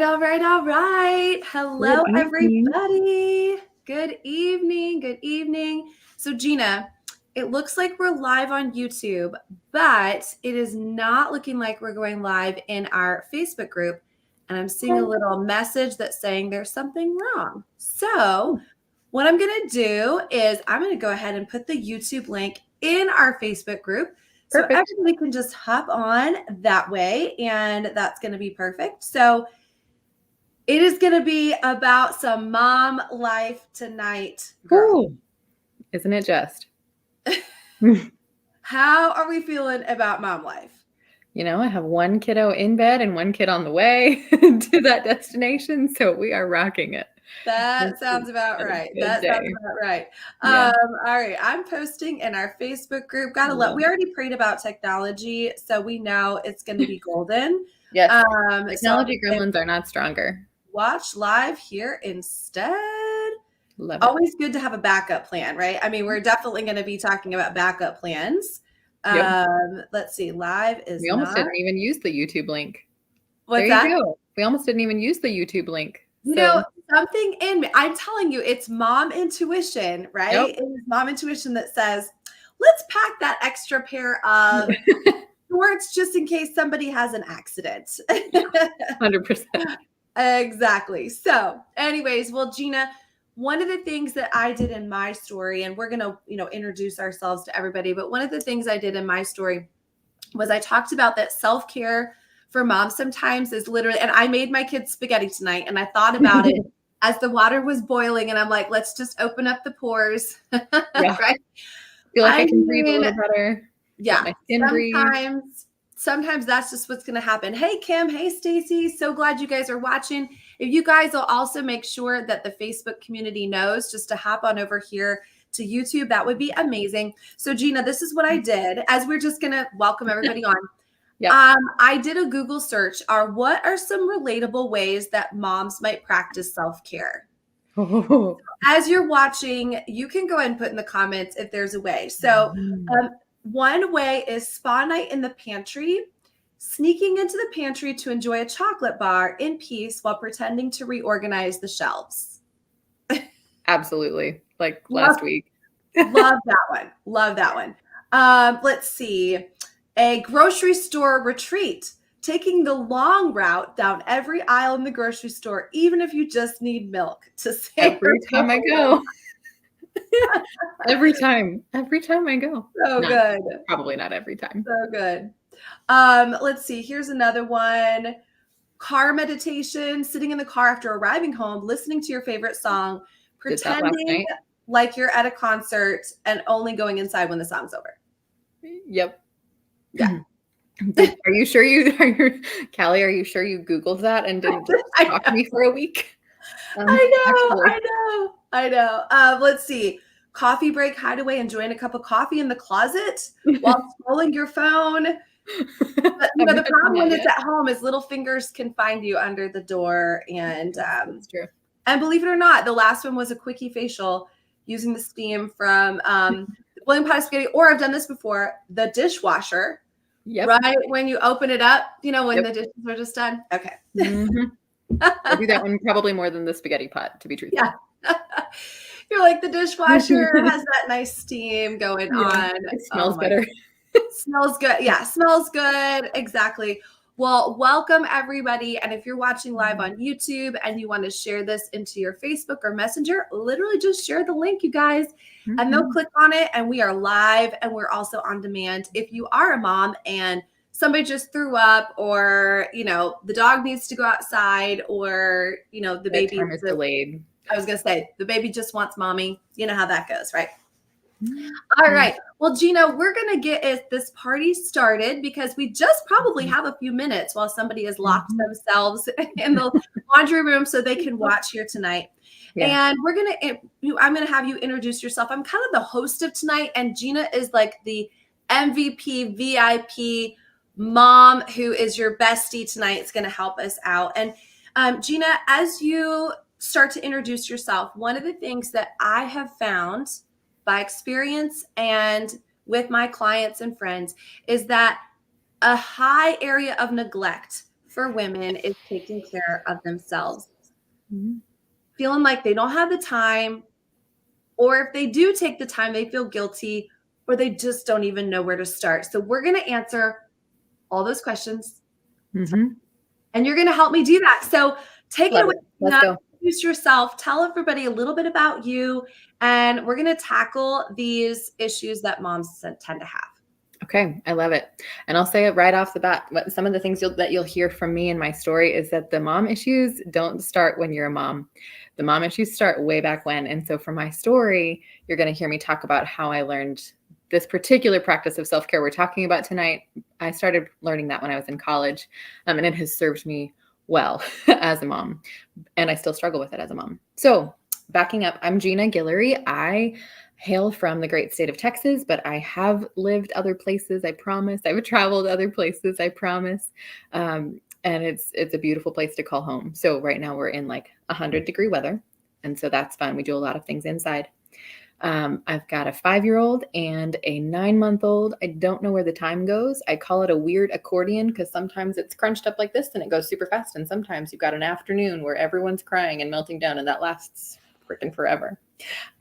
all right, all right. Hello, Good evening. everybody. Good evening, good evening. So, Gina, it looks like we're live on YouTube, but it is not looking like we're going live in our Facebook group. And I'm seeing a little message that's saying there's something wrong. So, what I'm going to do is I'm going to go ahead and put the YouTube link in our Facebook group. So Perfect. everybody can just hop on that way, and that's going to be perfect. So it is going to be about some mom life tonight, girl. Ooh, isn't it just? How are we feeling about mom life? I have one kiddo in bed and one kid on the way to that destination, so we are rocking it. That sounds about Been a right. good That sounds day. about right. Yeah. All right. I'm posting in our Facebook group. Yeah. We already prayed about technology, so we know it's going to be golden. Yes. So I'll Technology just say, gremlins are not stronger. watch live here instead. Love it. Always good to have a backup plan, right? I mean, we're definitely going to be talking about backup plans. Yep. Let's see. Live is We almost not. didn't even use the YouTube link. What's There that? you go. We almost didn't even use the YouTube link. You So, know, something in me, I'm telling you, it's mom intuition, right? yep. It is mom intuition that says, let's pack that extra pair of shorts just in case somebody has an accident. 100%. Exactly. So, anyways, well, Gina, one of the things that I did in my story, and we're going to, introduce ourselves to everybody, but one of the things I did in my story was I talked about that self-care for moms sometimes is literally, and I made my kids spaghetti tonight, and I thought about it as the water was boiling, and I'm like, let's just open up the pores. Yeah. Right? Feel like I I can breathe a mean, little better. yeah, Let my skin breathe. sometimes that's just what's going to happen. Hey, Kim. Hey, Stacy. So glad you guys are watching. If you guys will also make sure that the Facebook community knows just to hop on over here to YouTube, that would be amazing. So, Gina, this is what I did as we're just going to welcome everybody on. Yeah. I did a Google search. What are some relatable ways that moms might practice self-care? As you're watching, you can go ahead and put in the comments if there's a way. So, one way is spa night in the pantry, sneaking into the pantry to enjoy a chocolate bar in peace while pretending to reorganize the shelves. Absolutely. Like last week. Love that one. Love that one. Let's see. A grocery store retreat, taking the long route down every aisle in the grocery store, even if you just need milk to save Every time I go. Every time I go. So good. Probably not every time. So good. Let's see. Here's another one. Car meditation, sitting in the car after arriving home, listening to your favorite song, pretending like you're at a concert and only going inside when the song's over. Yep. Yeah. Are you sure Callie, are you sure you Googled that and didn't talk to me for a week? I know. Let's see. Coffee break, hideaway, enjoying a cup of coffee in the closet while scrolling your phone. But, the problem when it's at home is little fingers can find you under the door. And that's true. And believe it or not, the last one was a quickie facial using the steam from boiling pot of spaghetti. Or I've done this before, the dishwasher. Yep. Right when you open it up, when the dishes are just done. Okay. I do that one probably more than the spaghetti pot, to be truthful. Yeah. You're like, the dishwasher has that nice steam going on. It smells better. Smells good. Yeah, smells good. Exactly. Well, welcome everybody. And if you're watching live on YouTube and you want to share this into your Facebook or Messenger, literally just share the link, you guys, and they'll click on it. And we are live and we're also on demand. If you are a mom and somebody just threw up, or, the dog needs to go outside, or, the baby is delayed. I was going to say, the baby just wants mommy. You know how that goes, right? All right. Well, Gina, we're going to get this party started because we just probably have a few minutes while somebody has locked themselves in the laundry room so they can watch here tonight. Yeah. And I'm going to have you introduce yourself. I'm kind of the host of tonight, and Gina is like the MVP, VIP mom who is your bestie tonight. It's going to help us out. And Gina, as you start to introduce yourself, one of the things that I have found by experience and with my clients and friends is that a high area of neglect for women is taking care of themselves. Mhm. Feeling like they don't have the time, or if they do take the time, they feel guilty, or they just don't even know where to start. So we're going to answer all those questions, Mhm. and you're going to help me do that. So take it Love away, it. Let's Gina. go. Introduce yourself. Tell everybody a little bit about you, and we're going to tackle these issues that moms tend to have. Okay, I love it. And I'll say it right off the bat. Some of the things that you'll hear from me in my story is that the mom issues don't start when you're a mom. The mom issues start way back when. And so for my story, you're going to hear me talk about how I learned this particular practice of self-care we're talking about tonight. I started learning that when I was in college, and it has served me well as a mom. And I still struggle with it as a mom. So backing up, I'm Gina Guillory. I hail from the great state of Texas, but I have lived other places. I promise. I've traveled other places. I promise. And it's a beautiful place to call home. So right now we're in like 100-degree weather, and so that's fun. We do a lot of things inside. I've got a 5-year-old and a 9-month-old. I don't know where the time goes. I call it a weird accordion because sometimes it's crunched up like this and it goes super fast. And sometimes you've got an afternoon where everyone's crying and melting down, and that lasts freaking forever.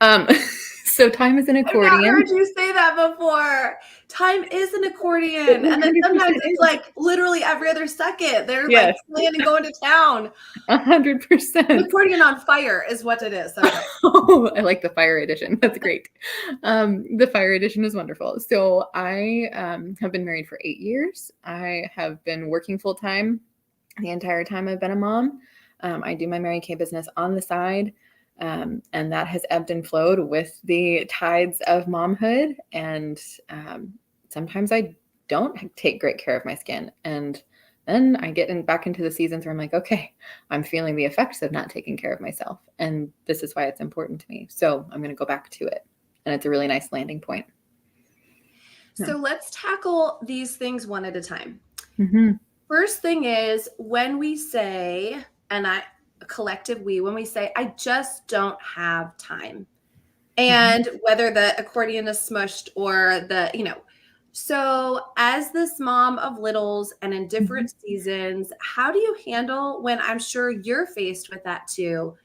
Um, so time is an I've not accordion. heard you say that before. Time is an accordion. It And then 100% sometimes it's is. like literally every other second. They're like Yes, playing and going to town. An 100%. accordion on fire is what it is. Okay. Oh, I like the fire edition. That's great. The fire edition is wonderful. So I have been married for 8 years. I have been working full time the entire time I've been a mom. I do my Mary Kay business on the side, and that has ebbed and flowed with the tides of momhood. And sometimes I don't take great care of my skin, and then I get back into the seasons where I'm like, okay, I'm feeling the effects of not taking care of myself, and this is why it's important to me. So I'm going to go back to it, and it's a really nice landing point. So let's tackle these things one at a time. Mm-hmm. First thing is when we say, and a collective we, when we say, I just don't have time. And whether the accordion is smushed or so as this mom of littles and in different seasons, how do you handle when I'm sure you're faced with that too?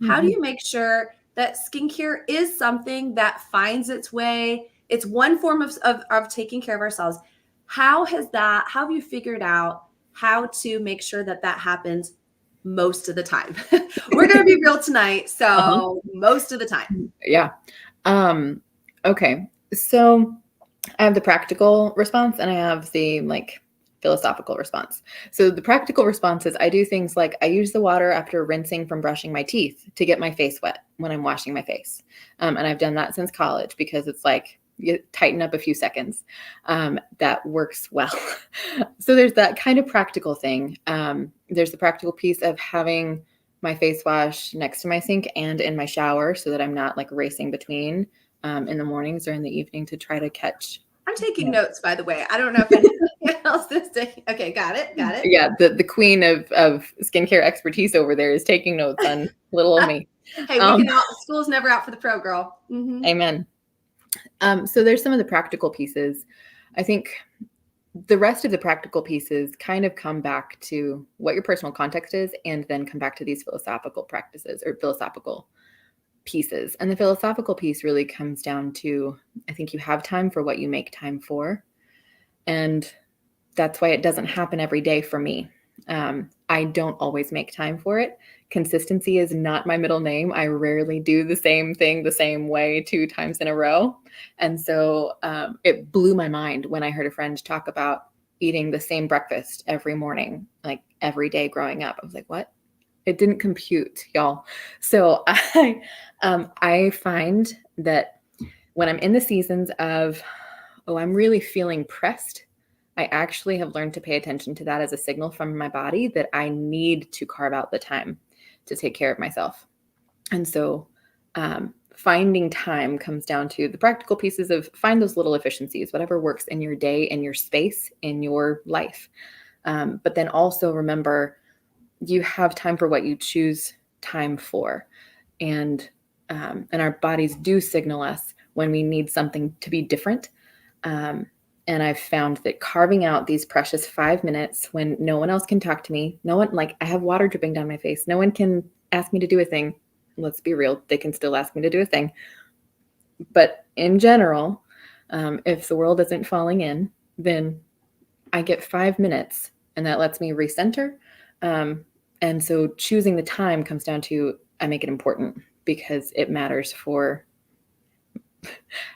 How do you make sure that skincare is something that finds its way? It's one form of taking care of ourselves. How have you figured out how to make sure that happens most of the time? We're going to be real tonight. Uh-huh. So most of the time. Yeah. Okay. So I have the practical response and I have the philosophical response. So the practical response is I do things like I use the water after rinsing from brushing my teeth to get my face wet when I'm washing my face. And I've done that since college because it's like you tighten up a few seconds. That works well. So there's that kind of practical thing. There's the practical piece of having my face wash next to my sink and in my shower so that I'm not like racing between in the mornings or in the evening to try to catch. I'm taking notes, by the way. I don't know if anything else is taking. Okay, got it. Yeah, the queen of skincare expertise over there is taking notes on little old me. Hey, we can school's never out for the pro, girl. Amen. So there's some of the practical pieces. I think the rest of the practical pieces kind of come back to what your personal context is and then come back to these philosophical practices or philosophical pieces. And the philosophical piece really comes down to, I think you have time for what you make time for. And that's why it doesn't happen every day for me. I don't always make time for it. Consistency is not my middle name. I rarely do the same thing the same way 2 times in a row. And so it blew my mind when I heard a friend talk about eating the same breakfast every morning, like every day growing up. I was like, what? It didn't compute, y'all. So I find that when I'm in the seasons of, oh, I'm really feeling pressed, I actually have learned to pay attention to that as a signal from my body that I need to carve out the time to take care of myself. And so finding time comes down to the practical pieces of find those little efficiencies, whatever works in your day, in your space, in your life. But then also remember, you have time for what you choose time for. And our bodies do signal us when we need something to be different. And I've found that carving out these precious 5 minutes when no one else can talk to me, no one, like I have water dripping down my face, no one can ask me to do a thing. Let's be real, they can still ask me to do a thing. But in general, if the world isn't falling in, then I get 5 minutes, and that lets me recenter. And so choosing the time comes down to, I make it important because it matters for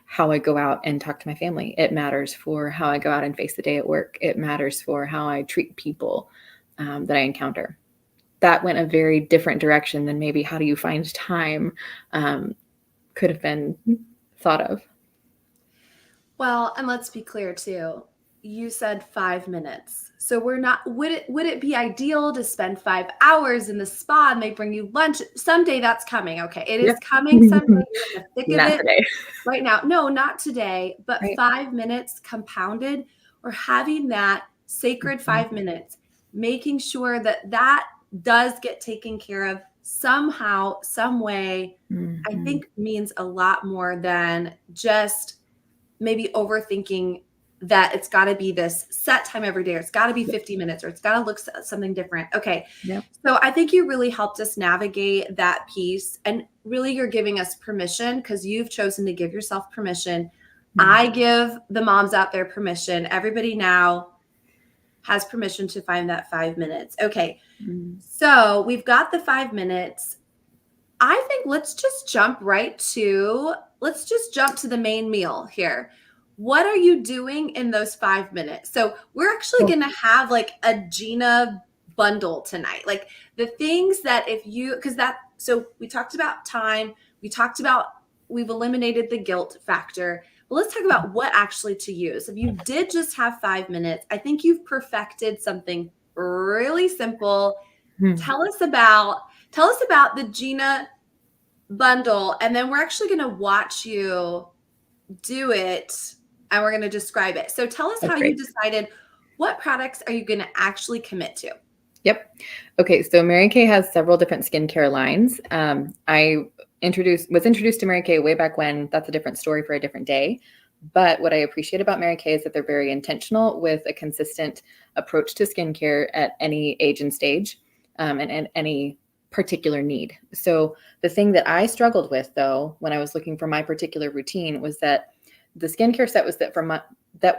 how I go out and talk to my family. It matters for how I go out and face the day at work. It matters for how I treat people that I encounter. That went a very different direction than maybe how do you find time could have been thought of. Well, and let's be clear too. You said 5 minutes. So we're not, would it be ideal to spend 5 hours in the spa and they bring you lunch? Someday that's coming. Okay. It is coming someday. You're in the thick Not of it today. right now. No, not today, but Right. 5 minutes compounded, or having that sacred 5 minutes, making sure that that does get taken care of somehow, some way, I think means a lot more than just maybe overthinking that it's got to be this set time every day, or it's got to be 50 minutes, or it's got to look something different. Okay. Yep. So I think you really helped us navigate that piece, and really you're giving us permission because you've chosen to give yourself permission. I give the moms out there permission. Everybody now has permission to find that 5 minutes. Okay. So we've got the 5 minutes. I think let's just jump to the main meal here. What are you doing in those 5 minutes? So we're actually going to have like a Gina bundle tonight. Like the things that so we talked about time, we've eliminated the guilt factor. But let's talk about what actually to use. If you did just have 5 minutes, I think you've perfected something really simple. Tell us about the Gina bundle, and then we're actually going to watch you do it, and we're going to describe it. So tell us how you decided what products are you going to actually commit to? Yep. Okay. So Mary Kay has several different skincare lines. I was introduced to Mary Kay way back when. That's a different story for a different day. But what I appreciate about Mary Kay is that they're very intentional with a consistent approach to skincare at any age and stage, and any particular need. So the thing that I struggled with, though, when I was looking for my particular routine, was that the skincare set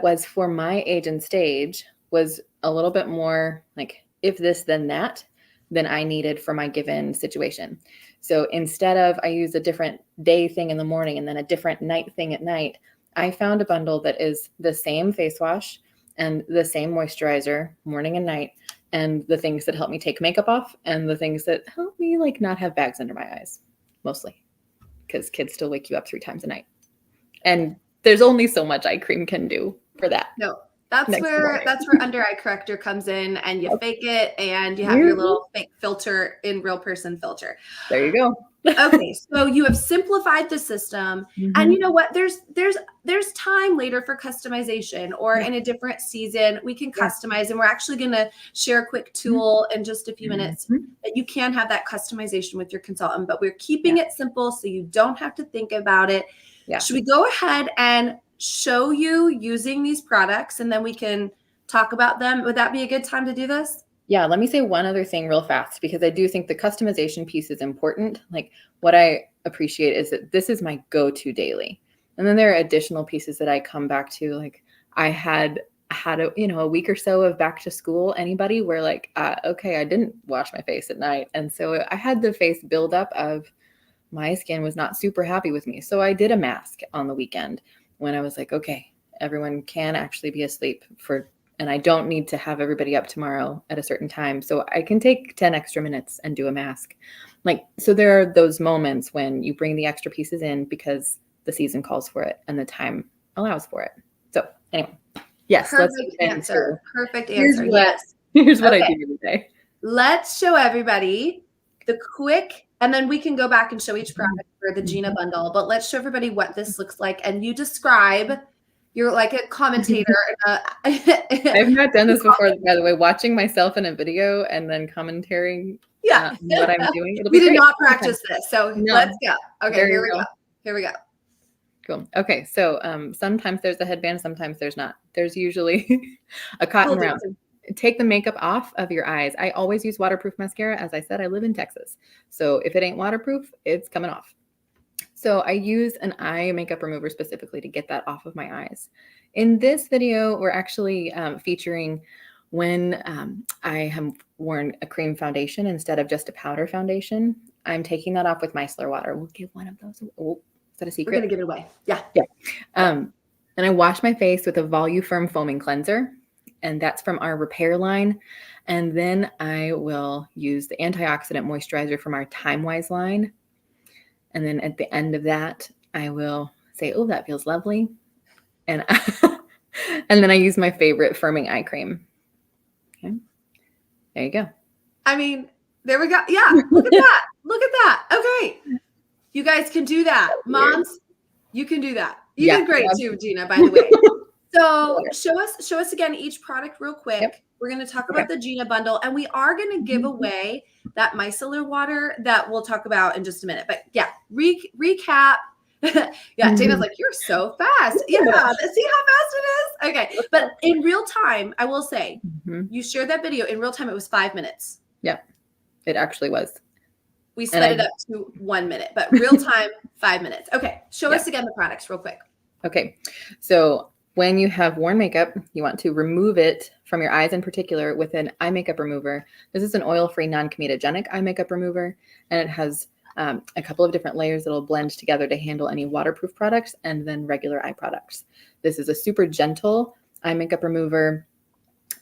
was for my age and stage was a little bit more like if this then that than I needed for my given situation. So instead of I use a different day thing in the morning and then a different night thing at night, I found a bundle that is the same face wash and the same moisturizer morning and night, and the things that help me take makeup off and the things that help me like not have bags under my eyes, mostly because kids still wake you up 3 times a night. And there's only so much eye cream can do for that. No, that's where under eye corrector comes in, and you fake it and you have your little fake filter in real person filter. There you go. Okay, so you have simplified the system, and you know what? There's time later for customization, or in a different season we can customize, and we're actually going to share a quick tool in just a few minutes that you can have that customization with your consultant. But we're keeping it simple so you don't have to think about it. Yeah. Should we go ahead and show you using these products, and then we can talk about them? Would that be a good time to do this? Yeah, let me say one other thing real fast, because I do think the customization piece is important. Like what I appreciate is that this is my go-to daily. And then there are additional pieces that I come back to. Like I had a week or so of back to school. Anybody where like, okay, I didn't wash my face at night. And so I had the face build up of my skin was not super happy with me. So I did a mask on the weekend when I was like, okay, everyone can actually be asleep and I don't need to have everybody up tomorrow at a certain time. So I can take 10 extra minutes and do a mask. So there are those moments when you bring the extra pieces in because the season calls for it and the time allows for it. So anyway, yes. Perfect answer. Yes. Here's what I do every day. Let's show everybody the quick, and then we can go back and show each product for the Gina bundle, but let's show everybody what this looks like. And you describe, you're like a commentator. I've not done this before, by the way, watching myself in a video and then commentating what I'm doing. We did not practice this. So let's go. Okay, here we go. Cool. Okay. So sometimes there's a headband, sometimes there's not. There's usually a cotton round. Take the makeup off of your eyes. I always use waterproof mascara. As I said, I live in Texas. So if it ain't waterproof, it's coming off. So I use an eye makeup remover specifically to get that off of my eyes. In this video, we're actually featuring when I have worn a cream foundation instead of just a powder foundation. I'm taking that off with micellar water. We'll give one of those. Oh, is that a secret? We're going to give it away. Yeah. Yeah. And I wash my face with a Voluform foaming cleanser, and that's from our repair line. And then I will use the antioxidant moisturizer from our Timewise line. And then at the end of that, I will say, oh, that feels lovely. And, and then I use my favorite firming eye cream. Okay. There you go. I mean, there we go. Yeah. Look at that. Look at that. Okay. You guys can do that. Moms, you can do that. You did great too, Gina, by the way. So show us again each product real quick. Yep. We're going to talk about the Gina bundle, and we are going to give away that micellar water that we'll talk about in just a minute. But yeah, recap. Yeah, Gina's like, you're so fast. Yeah, see how fast it is? Okay. But in real time, I will say, you shared that video. In real time, it was 5 minutes. Yep, it actually was. We sped it up to 1 minute, but real time, 5 minutes. Okay, show us again the products real quick. Okay, so when you have worn makeup, you want to remove it from your eyes in particular with an eye makeup remover. This is an oil-free, non-comedogenic eye makeup remover, and it has a couple of different layers that will blend together to handle any waterproof products and then regular eye products. This is a super gentle eye makeup remover,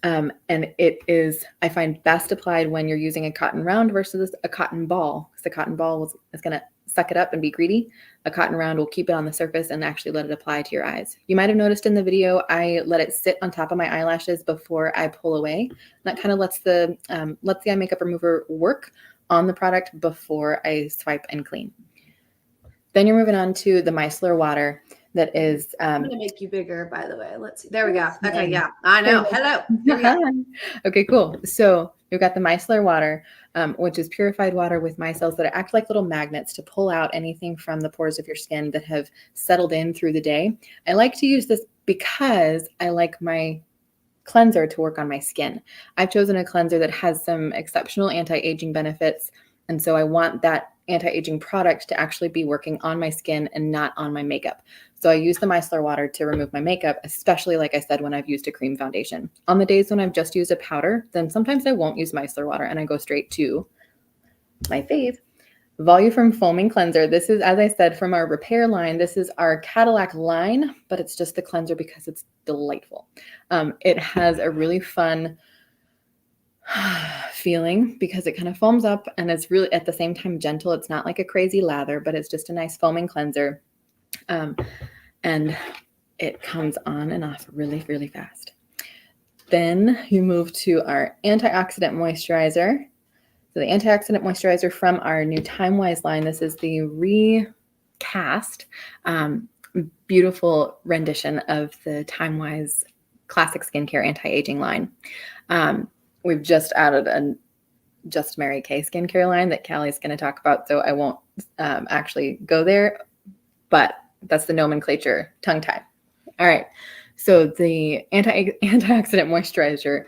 and it is, I find, best applied when you're using a cotton round versus a cotton ball, because the cotton ball is going to suck it up and be greedy. A cotton round will keep it on the surface and actually let it apply to your eyes. You might have noticed in the video, I let it sit on top of my eyelashes before I pull away. That kind of lets the eye makeup remover work on the product before I swipe and clean. Then you're moving on to the micellar water that is... I'm going to make you bigger, by the way. Let's see. There we go. Okay, yeah, I know. Hello. There we go. Okay, cool. So you've got the micellar water, which is purified water with micelles that act like little magnets to pull out anything from the pores of your skin that have settled in through the day. I like to use this because I like my cleanser to work on my skin. I've chosen a cleanser that has some exceptional anti-aging benefits, and so I want that anti-aging product to actually be working on my skin and not on my makeup. So I use the micellar water to remove my makeup, especially, like I said, when I've used a cream foundation. On the days when I've just used a powder, then sometimes I won't use micellar water and I go straight to my fave, Voluform Foaming Cleanser. This is, as I said, from our repair line. This is our Cadillac line, but it's just the cleanser because it's delightful. It has a really fun feeling because it kind of foams up and it's really at the same time gentle. It's not like a crazy lather, but it's just a nice foaming cleanser. And it comes on and off really, really fast. Then you move to our antioxidant moisturizer. So the antioxidant moisturizer from our new Timewise line. This is the recast, beautiful rendition of the Timewise classic skincare anti-aging line. We've just added a Just Mary Kay skincare line that Callie's going to talk about, so I won't actually go there, but that's the nomenclature tongue tie. All right. So the antioxidant moisturizer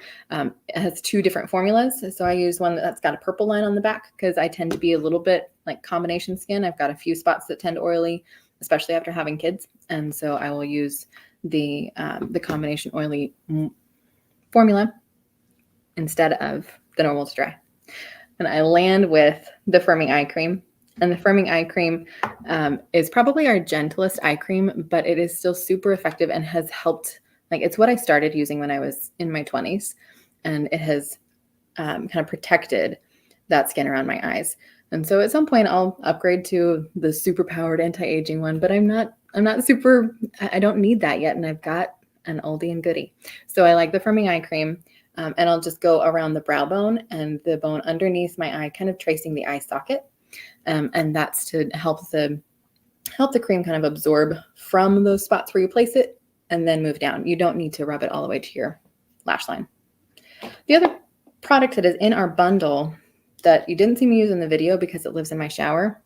has two different formulas. So I use one that's got a purple line on the back because I tend to be a little bit like combination skin. I've got a few spots that tend oily, especially after having kids. And so I will use the combination oily formula instead of the normal dry. And I land with the firming eye cream. And the firming eye cream is probably our gentlest eye cream, but it is still super effective and has helped. Like, it's what I started using when I was in my 20s, and it has kind of protected that skin around my eyes. And so at some point I'll upgrade to the super powered anti-aging one, but I'm not super, I don't need that yet. And I've got an oldie and goodie. So I like the firming eye cream. And I'll just go around the brow bone and the bone underneath my eye, kind of tracing the eye socket. And that's to help the cream kind of absorb from those spots where you place it and then move down. You don't need to rub it all the way to your lash line. The other product that is in our bundle that you didn't see me use in the video because it lives in my shower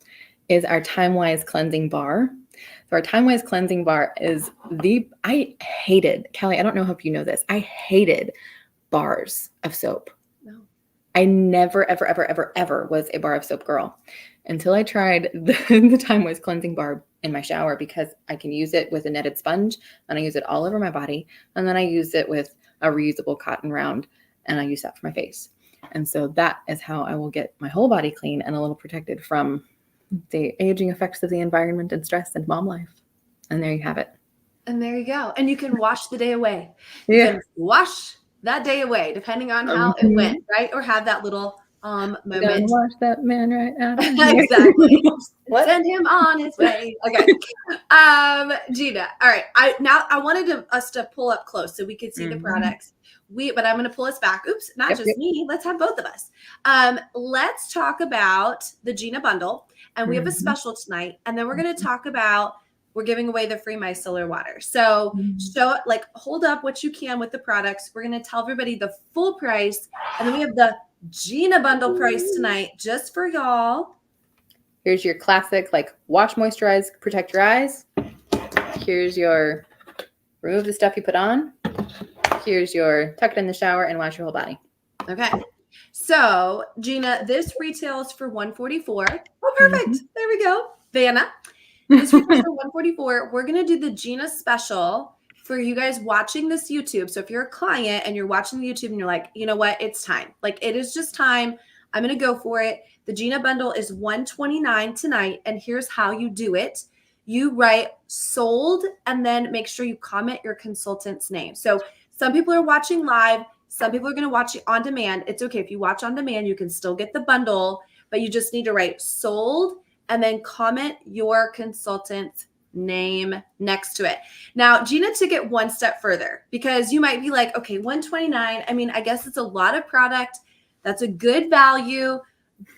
is our Timewise cleansing bar. So our Time-Wise Cleansing Bar is I hated, Kelly, I don't know if you know this, I hated bars of soap. No. I never, ever, ever, ever, ever was a bar of soap girl until I tried the Time-Wise Cleansing Bar in my shower, because I can use it with a netted sponge, and I use it all over my body, and then I use it with a reusable cotton round, and I use that for my face. And so that is how I will get my whole body clean and a little protected from the aging effects of the environment and stress and mom life. And there you have it. And there you go. And you can wash the day away. Yeah. You can wash that day away, depending on how it went, right? Or have that little moment. Wash that man right out of here. Exactly. What? Send him on his way. Okay. Gina. All right. I wanted us to pull up close so we could see the products. But I'm going to pull us back. Oops, not just me. Let's have both of us. Let's talk about the Gina bundle, and we have a special tonight. And then we're going to talk about, we're giving away the free micellar water. So hold up what you can with the products. We're going to tell everybody the full price, and then we have the Gina bundle price tonight just for y'all. Here's your classic, wash, moisturize, protect your eyes. Here's your remove the stuff you put on. Here's your tuck it in the shower and wash your whole body. Okay. So, Gina, this retails for $144. Oh, perfect. There we go. Vanna. This retails for $144. We're going to do the Gina special for you guys watching this YouTube. So if you're a client and you're watching the YouTube and you're like, you know what, it's time. It is just time. I'm going to go for it. The Gina bundle is $129 tonight. And here's how you do it. You write sold and then make sure you comment your consultant's name. So some people are watching live. Some people are going to watch it on demand. It's okay. If you watch on demand, you can still get the bundle, but you just need to write sold and then comment your consultant's name next to it. Now, Gina took it one step further, because you might be like, okay, $129. I mean, I guess it's a lot of product. That's a good value,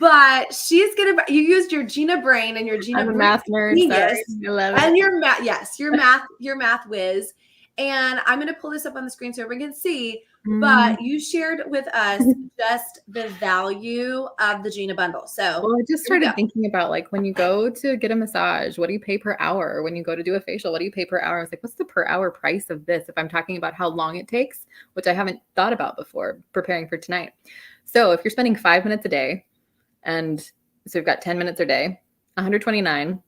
but she's going to, you used your Gina brain and your Gina I'm a math nerd. genius, Sorry. I love it. and your math whiz. And I'm going to pull this up on the screen so everyone can see, but you shared with us just the value of the Gina bundle. So I just started thinking about when you go to get a massage, what do you pay per hour? When you go to do a facial, what do you pay per hour? I was like, what's the per hour price of this? If I'm talking about how long it takes, which I haven't thought about before preparing for tonight. So if you're spending 5 minutes a day, and so we've got 10 minutes a day, 129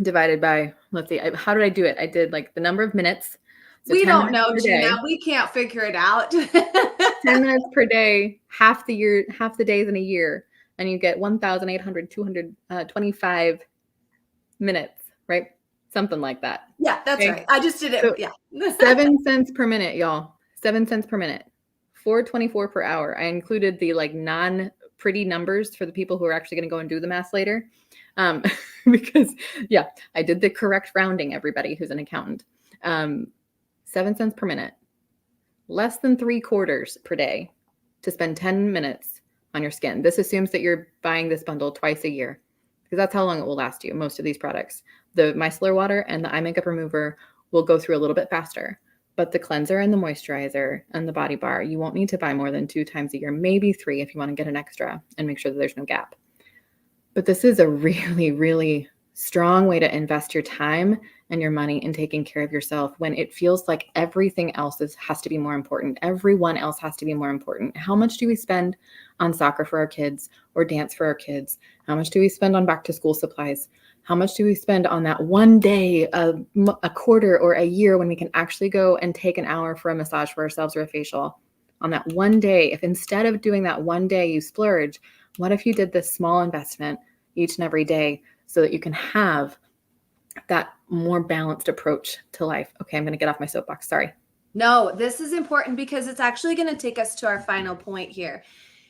divided by, let's see, how did I do it? I did the number of minutes. So we don't know, Gina. We can't figure it out. 10 minutes per day, half the days in a year, and you get 225 minutes, right? Something like that. Yeah, that's right. I just did it. So yeah. 7 cents per minute, y'all. 7 cents per minute. $4.24 per hour. I included the non-pretty numbers for the people who are actually going to go and do the math later. Because I did the correct rounding, everybody who's an accountant. 7 cents per minute, less than 3/4 per day to spend 10 minutes on your skin. This assumes that you're buying this bundle twice a year, because that's how long it will last you. Most of these products, the micellar water and the eye makeup remover will go through a little bit faster, but the cleanser and the moisturizer and the body bar, you won't need to buy more than 2 times a year, maybe 3 if you want to get an extra and make sure that there's no gap. But this is a really, really strong way to invest your time and your money in taking care of yourself when it feels like everything else has to be more important. Everyone else has to be more important. How much do we spend on soccer for our kids or dance for our kids? How much do we spend on back to school supplies? How much do we spend on that one day, a quarter or a year when we can actually go and take an hour for a massage for ourselves or a facial? On that one day, if instead of doing that one day you splurge, what if you did this small investment each and every day so that you can have that more balanced approach to life? Okay, I'm going to get off my soapbox. Sorry. No, this is important because it's actually going to take us to our final point here,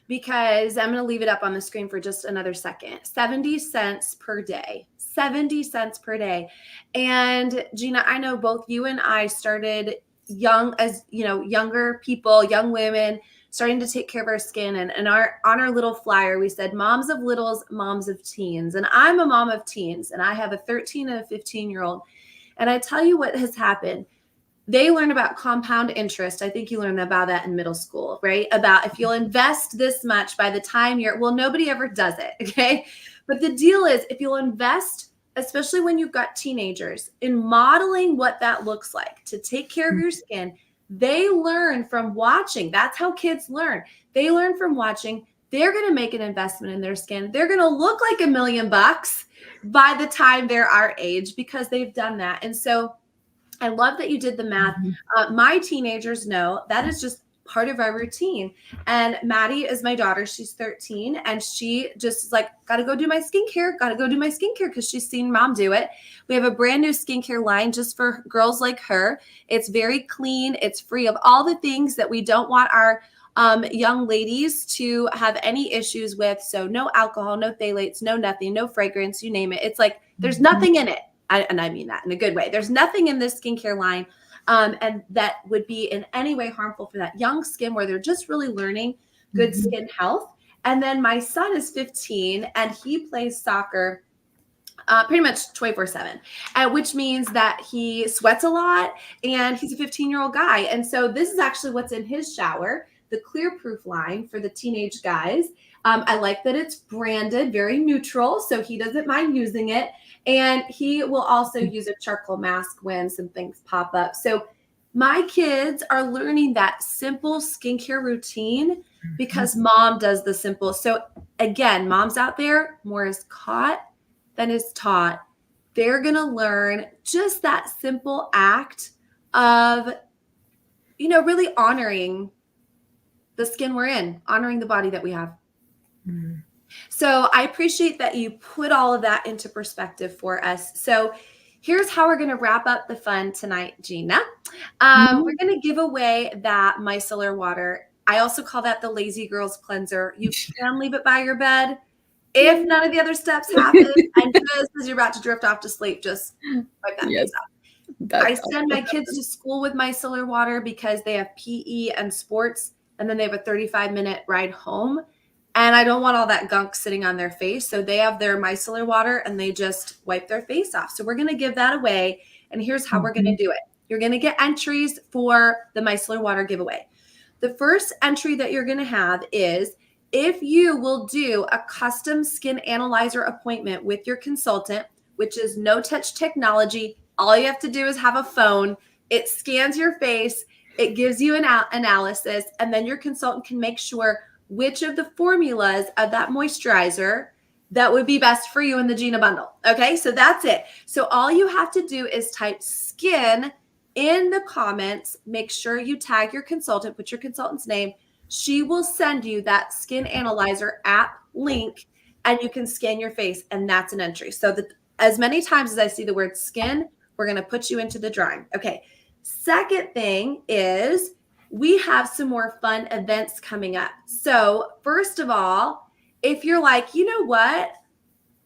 because I'm going to leave it up on the screen for just another second. 70 cents per day. 70 cents per day. And Gina, I know both you and I started younger people, young women, starting to take care of our skin. And on our little flyer, we said moms of littles, moms of teens. And I'm a mom of teens, and I have a 13 and a 15-year-old. And I tell you what has happened. They learn about compound interest. I think you learned about that in middle school, right? About if you'll invest this much by the time nobody ever does it, okay? But the deal is, if you'll invest especially when you've got teenagers, in modeling what that looks like to take care of your skin, they learn from watching. That's how kids learn. They learn from watching. They're going to make an investment in their skin. They're going to look like $1 million by the time they're our age because they've done that. And so I love that you did the math. My teenagers know that is just part of our routine. And Maddie is my daughter. She's 13 and she just is like, got to go do my skincare, because she's seen mom do it. We have a brand new skincare line just for girls like her. It's very clean. It's free of all the things that we don't want our young ladies to have any issues with. So no alcohol, no phthalates, no nothing, no fragrance, you name it. It's like, there's nothing in it. And I mean that in a good way. There's nothing in this skincare line and that would be in any way harmful for that young skin where they're just really learning good skin health. And then my son is 15 and he plays soccer pretty much 24/7, which means that he sweats a lot and he's a 15-year-old guy. And so this is actually what's in his shower, the Clear Proof line for the teenage guys. I like that it's branded, very neutral, so he doesn't mind using it. And he will also use a charcoal mask when some things pop up. So my kids are learning that simple skincare routine because mom does the simple. So again, moms out there, more is caught than is taught. They're going to learn just that simple act of, really honoring the skin we're in, honoring the body that we have. So I appreciate that you put all of that into perspective for us. So here's how we're going to wrap up the fun tonight, Gina. We're going to give away that micellar water. I also call that the Lazy Girls Cleanser. You can leave it by your bed if none of the other steps happen. And just as you're about to drift off to sleep, just wipe that face off. I send my kids to school with micellar water because they have PE and sports, and then they have a 35-minute ride home. And I don't want all that gunk sitting on their face. So they have their micellar water and they just wipe their face off. So we're going to give that away. And here's how we're going to do it. You're going to get entries for the micellar water giveaway. The first entry that you're going to have is if you will do a custom skin analyzer appointment with your consultant, which is no touch technology. All you have to do is have a phone. It scans your face. It gives you an analysis. And then your consultant can make sure which of the formulas of that moisturizer that would be best for you in the Gina bundle. Okay, so that's it. So all you have to do is type skin in the comments. Make sure you tag your consultant, put your consultant's name. She will send you that skin analyzer app link and you can scan your face and that's an entry. So that as many times as I see the word skin, we're going to put you into the drawing. Okay. Second thing is we have some more fun events coming up. So first of all, if you're like, you know what?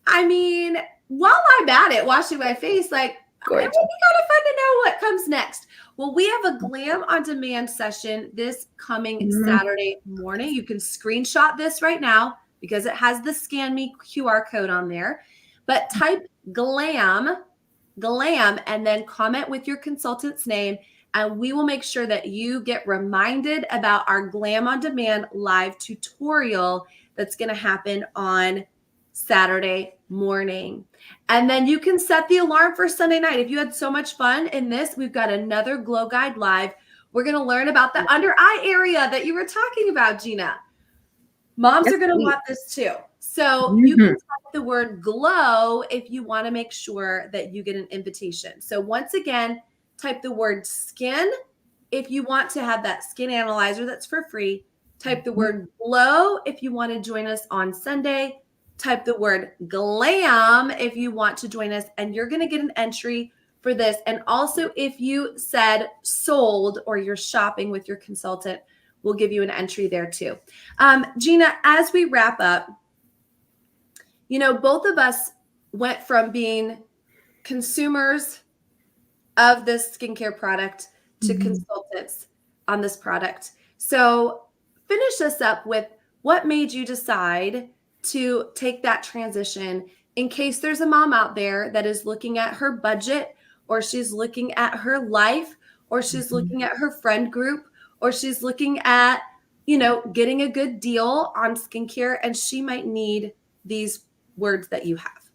I mean, while I'm at it, washing my face, like, it would be kind of fun to know what comes next. Well, we have a Glam On Demand session this coming Saturday morning. You can screenshot this right now because it has the Scan Me QR code on there. But type glam, and then comment with your consultant's name. And we will make sure that you get reminded about our Glam On Demand live tutorial that's going to happen on Saturday morning. And then you can set the alarm for Sunday night. If you had so much fun in this, we've got another Glow Guide live. We're going to learn about the under eye area that you were talking about, Gina. Moms are going to want this too. So you can type the word glow if you want to make sure that you get an invitation. So once again, type the word skin if you want to have that skin analyzer that's for free. Type the word glow if you want to join us on Sunday. Type the word glam if you want to join us, and you're going to get an entry for this. And also, if you said sold or you're shopping with your consultant, we'll give you an entry there too. Gina, as we wrap up, both of us went from being consumers of this skincare product to consultants on this product. So finish us up with what made you decide to take that transition in case there's a mom out there that is looking at her budget, or she's looking at her life, or she's looking at her friend group, or she's looking at, getting a good deal on skincare, and she might need these words that you have.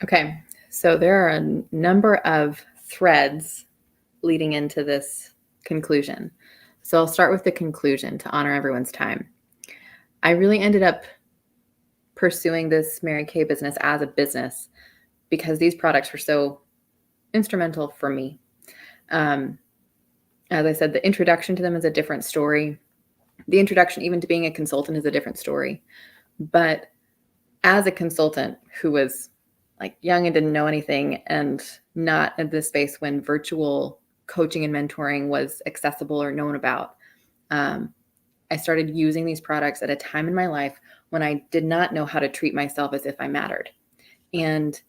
Okay, so there are a number of threads leading into this conclusion. So I'll start with the conclusion to honor everyone's time. I really ended up pursuing this Mary Kay business as a business because these products were so instrumental for me. As I said, the introduction to them is a different story. The introduction even to being a consultant is a different story. But as a consultant who was like young and didn't know anything and not in this space when virtual coaching and mentoring was accessible or known about, I started using these products at a time in my life when I did not know how to treat myself as if I mattered. And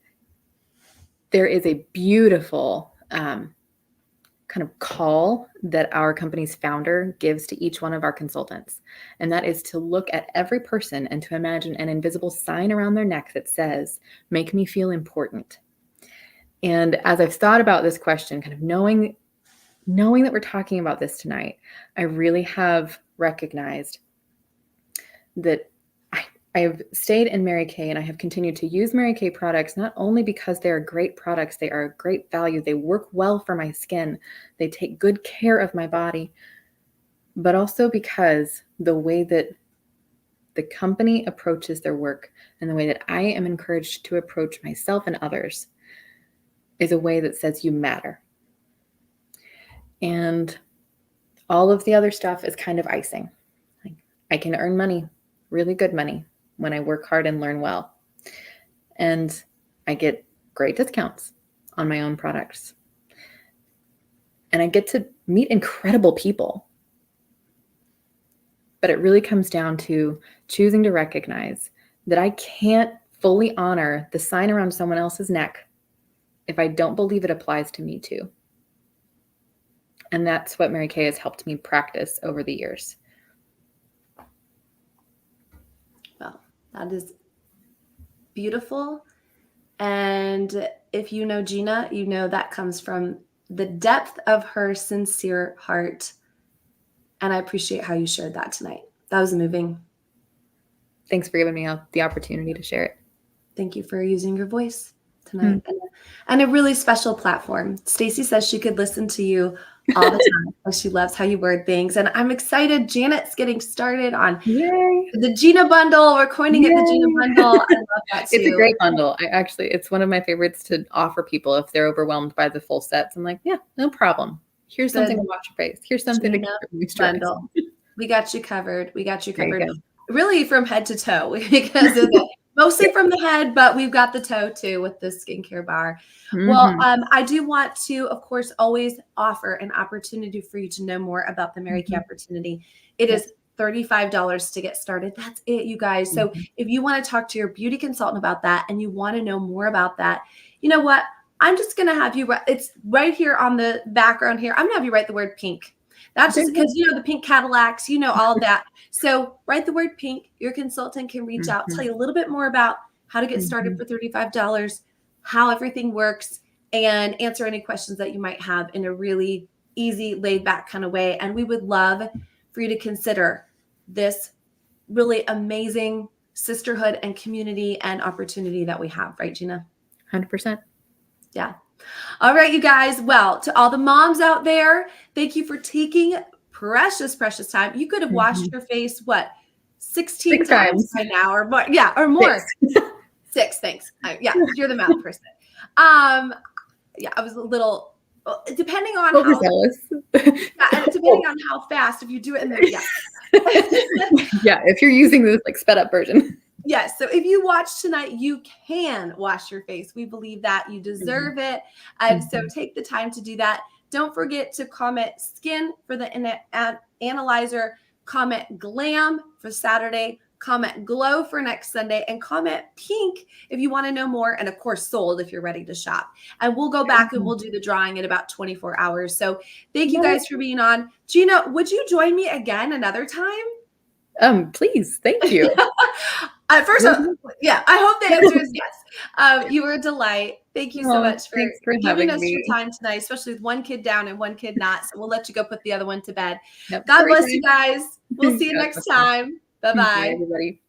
there is a beautiful kind of call that our company's founder gives to each one of our consultants. And that is to look at every person and to imagine an invisible sign around their neck that says, make me feel important. And as I've thought about this question, kind of knowing that we're talking about this tonight, I really have recognized that I have stayed in Mary Kay and I have continued to use Mary Kay products, not only because they are great products, they are great value, they work well for my skin, they take good care of my body, but also because the way that the company approaches their work and the way that I am encouraged to approach myself and others is a way that says you matter. And all of the other stuff is kind of icing. Like, I can earn money, really good money, when I work hard and learn well. And I get great discounts on my own products. And I get to meet incredible people. But it really comes down to choosing to recognize that I can't fully honor the sign around someone else's neck if I don't believe it applies to me too. And that's what Mary Kay has helped me practice over the years. Well, that is beautiful. And if you know Gina, you know that comes from the depth of her sincere heart. And I appreciate how you shared that tonight. That was moving. Thanks for giving me the opportunity to share it. Thank you for using your voice tonight. And a really special platform. Stacy says she could listen to you all the time because she loves how you word things. And I'm excited. Janet's getting started on the Gina bundle. We're coining it the Gina bundle. I love that too. It's a great bundle. It's one of my favorites to offer people if they're overwhelmed by the full sets. I'm like, yeah, no problem. Here's something to wash your face. Here's something Gina to keep your bundle. We got you covered. We got you covered. Really from head to toe because of the mostly from the head, but we've got the toe too with the skincare bar. Well, I do want to, of course, always offer an opportunity for you to know more about the Mary Kay opportunity. It is $35 to get started. That's it, you guys. So if you want to talk to your beauty consultant about that and you want to know more about that, you know what? I'm just going to have you, it's right here on the background here. I'm going to have you write the word pink. That's just because, you know, the pink Cadillacs, you know, all of that. So write the word pink. Your consultant can reach out, tell you a little bit more about how to get started for $35, how everything works, and answer any questions that you might have in a really easy, laid back kind of way. And we would love for you to consider this really amazing sisterhood and community and opportunity that we have. Right, Gina? 100%. Yeah. All right, you guys. Well, to all the moms out there, thank you for taking precious time. You could have washed your face, 16 times by now or more. Yeah, or more. Six, thanks. Yeah, you're the math person. Yeah, I was a little, depending on how, and depending on how fast, if you do it in the, yeah, if you're using this like sped up version. Yes. So if you watch tonight, you can wash your face. We believe that you deserve it. And so take the time to do that. Don't forget to comment skin for the analyzer, comment glam for Saturday, comment glow for next Sunday, and comment pink if you want to know more. And of course, sold if you're ready to shop. And we'll go back and we'll do the drawing in about 24 hours. So thank you guys for being on. Gina, would you join me again another time? Please. Thank you. First of all, yeah, I hope the answer is yes. You were a delight. Thank you so much for giving us your time tonight, especially with one kid down and one kid not. So we'll let you go put the other one to bed. God bless you guys. We'll see you next time. Bye-bye. Bye, everybody.